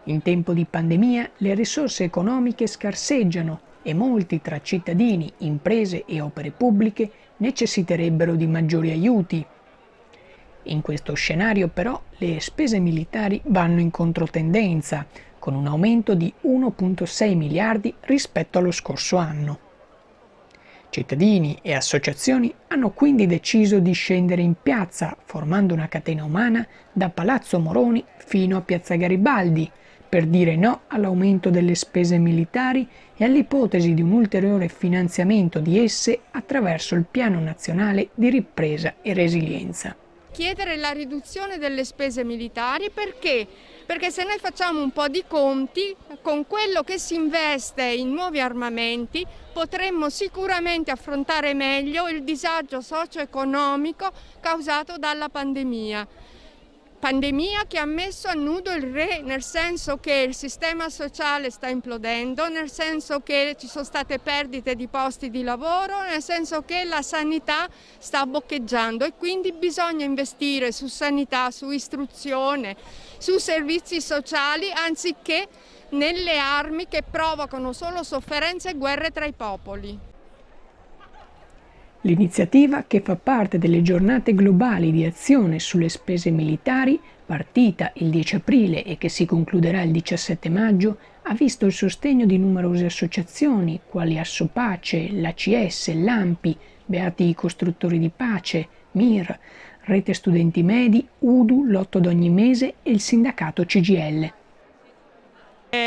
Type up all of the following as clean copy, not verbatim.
In tempo di pandemia le risorse economiche scarseggiano e molti tra cittadini, imprese e opere pubbliche necessiterebbero di maggiori aiuti. In questo scenario però le spese militari vanno in controtendenza, con un aumento di 1,6 miliardi rispetto allo scorso anno. Cittadini e associazioni hanno quindi deciso di scendere in piazza, formando una catena umana da Palazzo Moroni fino a Piazza Garibaldi, per dire no all'aumento delle spese militari e all'ipotesi di un ulteriore finanziamento di esse attraverso il Piano Nazionale di Ripresa e Resilienza. Chiedere la riduzione delle spese militari perché? Perché se noi facciamo un po' di conti, con quello che si investe in nuovi armamenti potremmo sicuramente affrontare meglio il disagio socio-economico causato dalla pandemia. Pandemia che ha messo a nudo il re, nel senso che il sistema sociale sta implodendo, nel senso che ci sono state perdite di posti di lavoro, nel senso che la sanità sta boccheggiando e quindi bisogna investire su sanità, su istruzione, su servizi sociali, anziché nelle armi che provocano solo sofferenze e guerre tra i popoli. L'iniziativa, che fa parte delle giornate globali di azione sulle spese militari, partita il 10 aprile e che si concluderà il 17 maggio, ha visto il sostegno di numerose associazioni quali Assopace, l'ACS, l'ANPI, Beati i Costruttori di Pace, MIR, Rete Studenti Medi, UDU, Lotto d'Ogni Mese e il sindacato CGIL.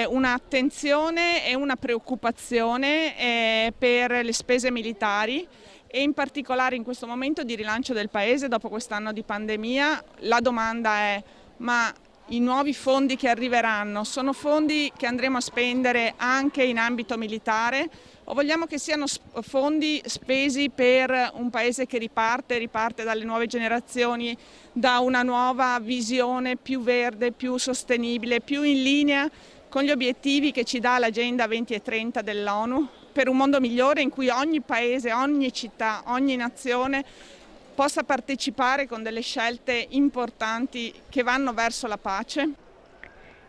Un'attenzione e una preoccupazione per le spese militari e in particolare in questo momento di rilancio del Paese dopo quest'anno di pandemia. La domanda è: ma i nuovi fondi che arriveranno sono fondi che andremo a spendere anche in ambito militare o vogliamo che siano fondi spesi per un Paese che riparte dalle nuove generazioni, da una nuova visione più verde, più sostenibile, più in linea con gli obiettivi che ci dà l'Agenda 2030 dell'ONU, per un mondo migliore in cui ogni paese, ogni città, ogni nazione possa partecipare con delle scelte importanti che vanno verso la pace?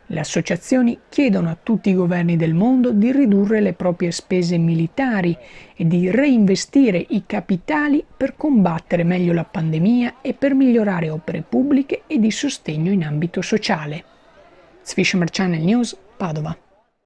Le associazioni chiedono a tutti i governi del mondo di ridurre le proprie spese militari e di reinvestire i capitali per combattere meglio la pandemia e per migliorare opere pubbliche e di sostegno in ambito sociale. Swisher Channel News, Padova.